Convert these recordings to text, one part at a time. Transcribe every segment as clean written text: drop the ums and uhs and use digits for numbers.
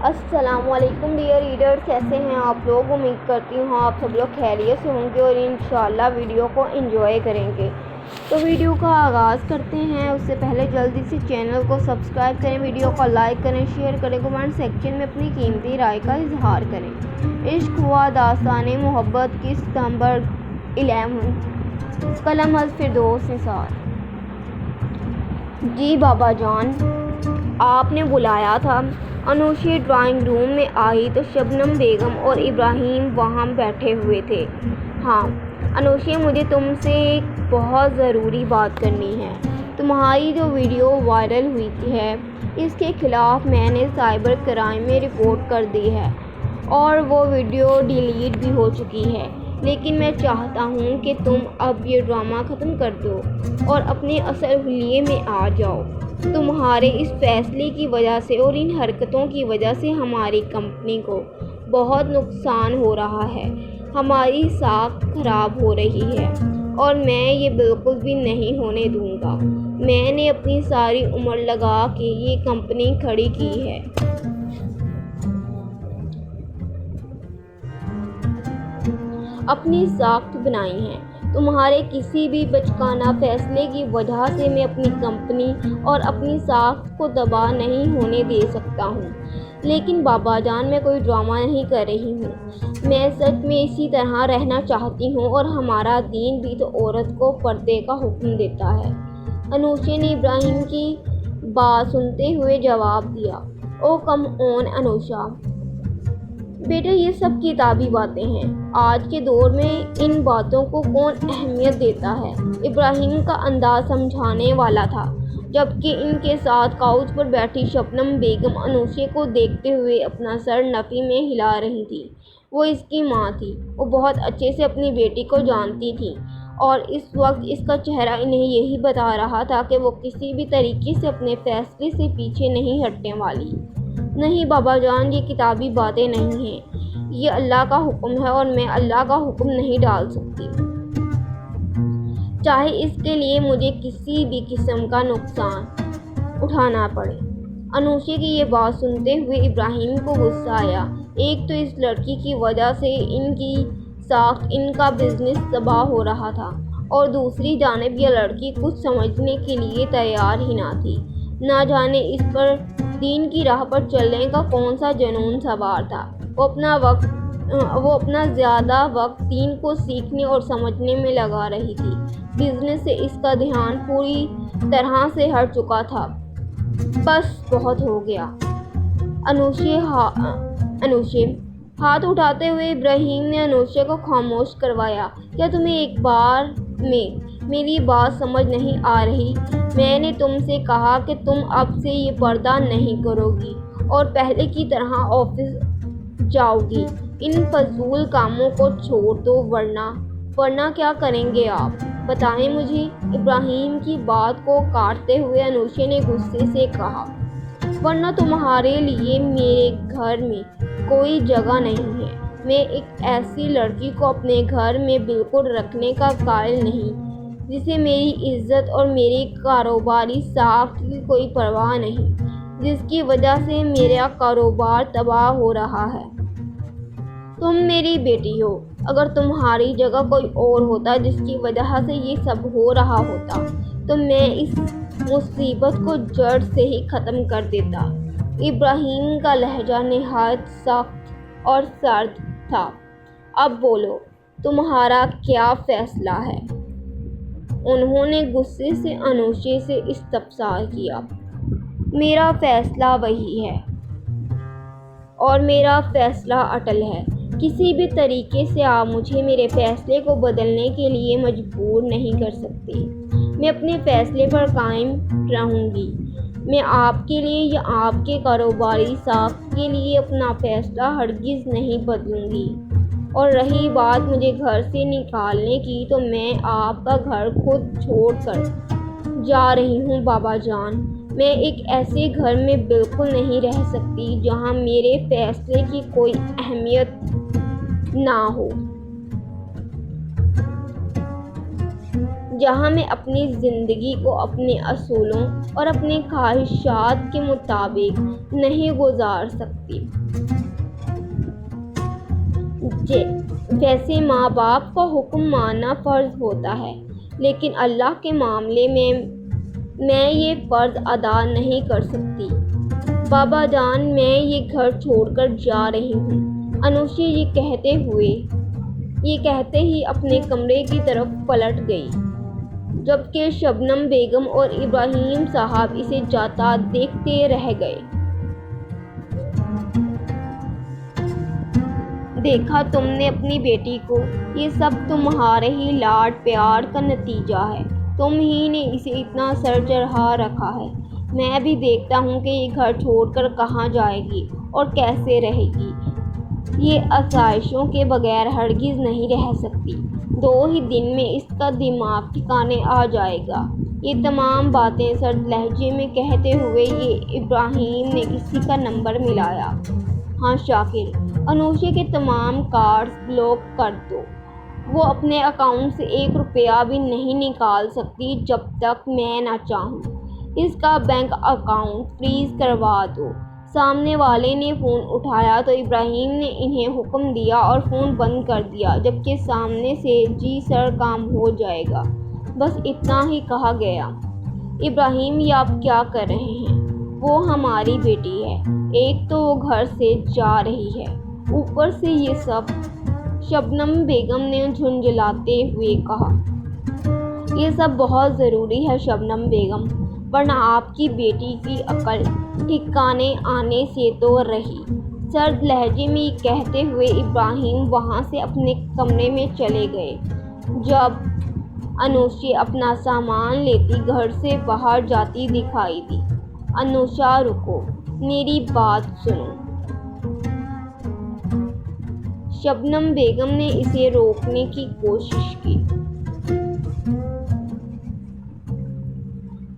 السلام علیکم dear readers, کیسے ہیں آپ لوگ؟ امید کرتی ہوں آپ سب لوگ خیریت سے ہوں گے اور انشاءاللہ ویڈیو کو انجوائے کریں گے۔ تو ویڈیو کا آغاز کرتے ہیں۔ اس سے پہلے جلدی سے چینل کو سبسکرائب کریں، ویڈیو کو لائک کریں، شیئر کریں، کمنٹ سیکشن میں اپنی قیمتی رائے کا اظہار کریں۔ عشق ہوا داستان محبت کی ستمبر 11، قلم از فردوس نثار۔ جی بابا جان، آپ نے بلایا تھا۔ انوشی ڈرائنگ روم میں آئی تو شبنم بیگم اور ابراہیم وہاں بیٹھے ہوئے تھے۔ ہاں انوشی، مجھے تم سے ایک بہت ضروری بات کرنی ہے۔ تمہاری جو ویڈیو وائرل ہوئی ہے، اس کے خلاف میں نے سائبر کرائم میں رپورٹ کر دی ہے اور وہ ویڈیو ڈیلیٹ بھی ہو چکی ہے، لیکن میں چاہتا ہوں کہ تم اب یہ ڈرامہ ختم کر دو اور اپنے اصل حلیے میں آ جاؤ۔ تمہارے اس فیصلے کی وجہ سے اور ان حرکتوں کی وجہ سے ہماری کمپنی کو بہت نقصان ہو رہا ہے، ہماری ساکھ خراب ہو رہی ہے اور میں یہ بالکل بھی نہیں ہونے دوں گا۔ میں نے اپنی ساری عمر لگا کے یہ کمپنی کھڑی کی ہے۔ اپنی ساکھ بنائی ہے۔ تمہارے کسی بھی بچکانہ فیصلے کی وجہ سے میں اپنی کمپنی اور اپنی ساکھ کو تباہ نہیں ہونے دے سکتا ہوں۔ لیکن بابا جان، میں کوئی ڈرامہ نہیں کر رہی ہوں۔ میں سچ میں اسی طرح رہنا چاہتی ہوں اور ہمارا دین بھی تو عورت کو پردے کا حکم دیتا ہے۔ انوشی نے ابراہیم کی بات سنتے ہوئے جواب دیا۔ او کم آن انوشا بیٹا، یہ سب کتابی باتیں ہیں۔ آج کے دور میں ان باتوں کو کون اہمیت دیتا ہے؟ ابراہیم کا انداز سمجھانے والا تھا، جبکہ ان کے ساتھ کاؤچ پر بیٹھی شبنم بیگم انوشی کو دیکھتے ہوئے اپنا سر نفی میں ہلا رہی تھی۔ وہ اس کی ماں تھی، وہ بہت اچھے سے اپنی بیٹی کو جانتی تھی اور اس وقت اس کا چہرہ انہیں یہی بتا رہا تھا کہ وہ کسی بھی طریقے سے اپنے فیصلے سے پیچھے نہیں ہٹنے والی۔ نہیں بابا جان، یہ کتابی باتیں نہیں ہیں، یہ اللہ کا حکم ہے اور میں اللہ کا حکم نہیں ڈال سکتی، چاہے اس کے لیے مجھے کسی بھی قسم کا نقصان اٹھانا پڑے۔ انوشی کی یہ بات سنتے ہوئے ابراہیم کو غصہ آیا۔ ایک تو اس لڑکی کی وجہ سے ان کی ساکھ، ان کا بزنس تباہ ہو رہا تھا اور دوسری جانب یہ لڑکی کچھ سمجھنے کے لیے تیار ہی نہ تھی۔ نہ جانے اس پر دین کی راہ پر چلنے کا کون سا جنون سوار تھا۔ وہ اپنا زیادہ وقت دین کو سیکھنے اور سمجھنے میں لگا رہی تھی۔ بزنس سے اس کا دھیان پوری طرح سے ہٹ چکا تھا۔ بس بہت ہو گیا۔ انوشی ہاتھ اٹھاتے ہوئے ابراہیم نے انوشی کو خاموش کروایا۔ کیا تمہیں ایک بار میں میری بات سمجھ نہیں آ رہی؟ میں نے تم سے کہا کہ تم اب سے یہ پردہ نہیں کرو گی اور پہلے کی طرح آفس جاؤ گی۔ ان فضول کاموں کو چھوڑ دو، ورنہ کیا کریں گے آپ؟ بتائیں مجھے۔ ابراہیم کی بات کو کاٹتے ہوئے انوشی نے غصے سے کہا، ورنہ تمہارے لیے میرے گھر میں کوئی جگہ نہیں ہے۔ میں ایک ایسی لڑکی کو اپنے گھر میں بالکل رکھنے کا قائل نہیں جسے میری عزت اور میری کاروباری ساکھ کی کوئی پرواہ نہیں، جس کی وجہ سے میرا کاروبار تباہ ہو رہا ہے۔ تم میری بیٹی ہو، اگر تمہاری جگہ کوئی اور ہوتا جس کی وجہ سے یہ سب ہو رہا ہوتا تو میں اس مصیبت کو جڑ سے ہی ختم کر دیتا۔ ابراہیم کا لہجہ نہایت سخت اور سرد تھا۔ اب بولو، تمہارا کیا فیصلہ ہے؟ انہوں نے غصے سے انوشی سے استفسار کیا۔ میرا فیصلہ وہی ہے اور میرا فیصلہ اٹل ہے۔ کسی بھی طریقے سے آپ مجھے میرے فیصلے کو بدلنے کے لیے مجبور نہیں کر سکتے۔ میں اپنے فیصلے پر قائم رہوں گی۔ میں آپ کے لیے یا آپ کے کاروباری ساکھ کے لیے اپنا فیصلہ ہرگز نہیں بدلوں گی۔ اور رہی بات مجھے گھر سے نکالنے کی، تو میں آپ کا گھر خود چھوڑ کر جا رہی ہوں بابا جان۔ میں ایک ایسے گھر میں بالکل نہیں رہ سکتی جہاں میرے فیصلے کی کوئی اہمیت نہ ہو، جہاں میں اپنی زندگی کو اپنے اصولوں اور اپنے خواہشات کے مطابق نہیں گزار سکتی۔ ویسے ماں باپ کا حکم ماننا فرض ہوتا ہے، لیکن اللہ کے معاملے میں یہ فرض ادا نہیں کر سکتی۔ بابا جان، میں یہ گھر چھوڑ کر جا رہی ہوں۔ انوشی یہ کہتے ہی اپنے کمرے کی طرف پلٹ گئی، جبکہ شبنم بیگم اور ابراہیم صاحب اسے جاتا دیکھتے رہ گئے۔ دیکھا تم نے اپنی بیٹی کو، یہ سب تمہارے ہی لاڈ پیار کا نتیجہ ہے۔ تم ہی نے اسے اتنا سر چڑھا رکھا ہے۔ میں بھی دیکھتا ہوں کہ یہ گھر چھوڑ کر کہاں جائے گی اور کیسے رہے گی۔ یہ آسائشوں کے بغیر ہرگز نہیں رہ سکتی۔ 2 ہی دن میں اس کا دماغ ٹھکانے آ جائے گا۔ یہ تمام باتیں سرد لہجے میں کہتے ہوئے ابراہیم نے کسی کا نمبر ملایا۔ ہاں شاکر، انوشی کے تمام کارڈز بلاک کر دو۔ وہ اپنے اکاؤنٹ سے 1 روپیہ بھی نہیں نکال سکتی جب تک میں نہ چاہوں۔ اس کا بینک اکاؤنٹ فریز کروا دو۔ سامنے والے نے فون اٹھایا تو ابراہیم نے انہیں حکم دیا اور فون بند کر دیا، جبکہ سامنے سے جی سر کام ہو جائے گا، بس اتنا ہی کہا گیا۔ ابراہیم، یہ آپ کیا کر رہے ہیں؟ وہ ہماری بیٹی ہے، ایک تو وہ گھر سے جا رہی ہے، اوپر سے یہ سب۔ شبنم بیگم نے جھنجھلاتے ہوئے کہا۔ یہ سب بہت ضروری ہے شبنم بیگم، ورنہ آپ کی بیٹی کی عقل ٹھکانے آنے سے تو رہی۔ سرد لہجے میں یہ کہتے ہوئے ابراہیم وہاں سے اپنے کمرے میں چلے گئے۔ جب انوشی اپنا سامان لیتی گھر سے باہر جاتی دکھائی دی۔ انوشا، رکو، میری بات سنو۔ شبنم بیگم نے اسے روکنے کی کوشش کی۔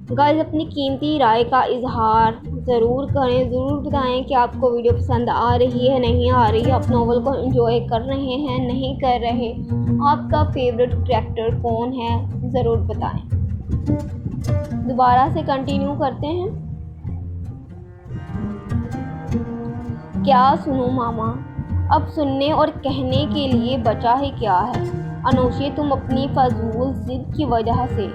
گائز، اپنی قیمتی رائے کا اظہار ضرور کریں، ضرور بتائیں کہ آپ کو ویڈیو پسند آ رہی ہے، نہیں آ رہی ہے، آپ ناول کو انجوائے کر رہے ہیں، نہیں کر رہے، آپ کا فیوریٹ کریکٹر کون ہے، ضرور بتائیں۔ دوبارہ سے کنٹینیو کرتے ہیں۔ کیا سنوں ماما؟ اب سننے اور کہنے کے لیے بچا ہی کیا ہے؟ انوشی، تم اپنی فضول ضد کی وجہ سے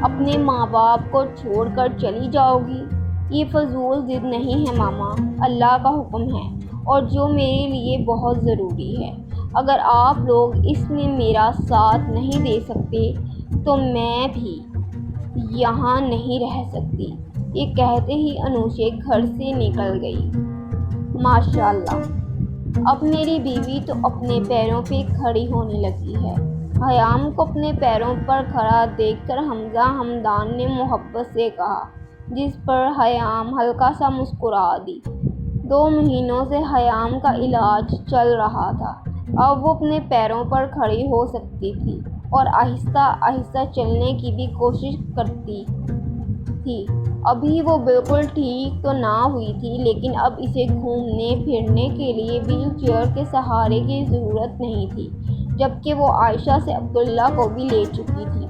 اپنے ماں باپ کو چھوڑ کر چلی جاؤ گی؟ یہ فضول ضد نہیں ہے ماما، اللہ کا حکم ہے، اور جو میرے لیے بہت ضروری ہے۔ اگر آپ لوگ اس میں میرا ساتھ نہیں دے سکتے تو میں بھی یہاں نہیں رہ سکتی۔ یہ کہتے ہی انوشی گھر سے نکل گئی۔ ماشاءاللہ، اب میری بیوی تو اپنے پیروں پہ کھڑی ہونے لگی ہے۔ حیام کو اپنے پیروں پر کھڑا دیکھ کر حمزہ حمدان نے محبت سے کہا، جس پر حیام ہلکا سا مسکرا دی۔ 2 مہینوں سے حیام کا علاج چل رہا تھا، اب وہ اپنے پیروں پر کھڑی ہو سکتی تھی اور آہستہ آہستہ چلنے کی بھی کوشش کرتی تھی۔ ابھی وہ بالکل ٹھیک تو نہ ہوئی تھی، لیکن اب اسے گھومنے پھرنے کے لیے وہیل چیئر کے سہارے کی ضرورت نہیں تھی، جبکہ وہ عائشہ سے عبداللہ کو بھی لے چکی تھی۔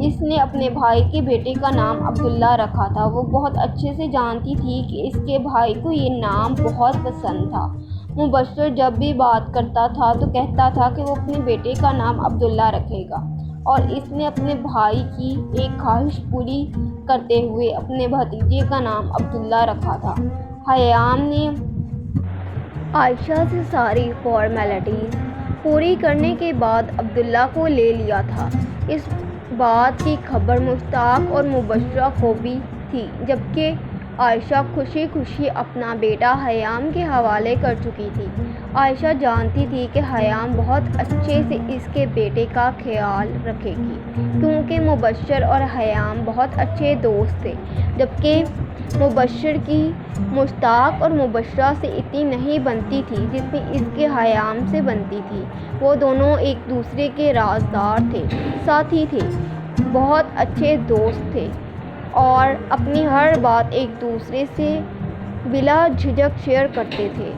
اس نے اپنے بھائی کے بیٹے کا نام عبداللہ رکھا تھا۔ وہ بہت اچھے سے جانتی تھی کہ اس کے بھائی کو یہ نام بہت پسند تھا۔ مبشر جب بھی بات کرتا تھا تو کہتا تھا کہ وہ اپنے بیٹے کا نام عبداللہ رکھے گا، اور اس نے اپنے بھائی کی ایک خواہش پوری کرتے ہوئے اپنے بھتیجے کا نام عبداللہ رکھا تھا۔ حیام نے عائشہ سے ساری فارمیلٹیز پوری کرنے کے بعد عبداللہ کو لے لیا تھا۔ اس بات کی خبر مشتاق اور مبشرہ کو بھی تھی، جبکہ عائشہ خوشی خوشی اپنا بیٹا حیام کے حوالے کر چکی تھی۔ عائشہ جانتی تھی کہ حیام بہت اچھے سے اس کے بیٹے کا خیال رکھے گی، کیونکہ مبشر اور حیام بہت اچھے دوست تھے، جبکہ مبشر کی مشتاق اور مبشرہ سے اتنی نہیں بنتی تھی جتنی اس کے حیام سے بنتی تھی۔ وہ دونوں ایک دوسرے کے رازدار تھے، ساتھی تھے، بہت اچھے دوست تھے، اور اپنی ہر بات ایک دوسرے سے بلا جھجک شیئر کرتے تھے۔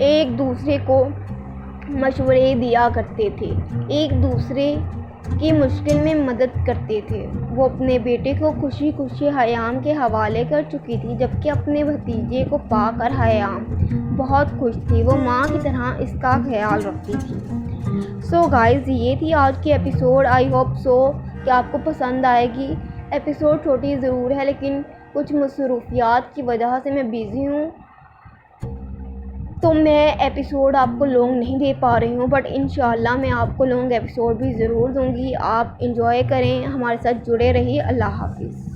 ایک دوسرے کو مشورے دیا کرتے تھے، ایک دوسرے کی مشکل میں مدد کرتے تھے۔ وہ اپنے بیٹے کو خوشی خوشی حیام کے حوالے کر چکی تھی، جبکہ اپنے بھتیجے کو پا کر حیام بہت خوش تھی۔ وہ ماں کی طرح اس کا خیال رکھتی تھی۔ سو گائز، یہ تھی آج کی ایپیسوڈ۔ آئی ہوپ سو کہ آپ کو پسند آئے گی۔ ایپیسوڈ چھوٹی ضرور ہے، لیکن کچھ مصروفیات کی وجہ سے میں بیزی ہوں، تو میں ایپیسوڈ آپ کو لانگ نہیں دے پا رہی ہوں، بٹ انشاءاللہ میں آپ کو لانگ ایپیسوڈ بھی ضرور دوں گی۔ آپ انجوائے کریں، ہمارے ساتھ جڑے رہیے۔ اللہ حافظ۔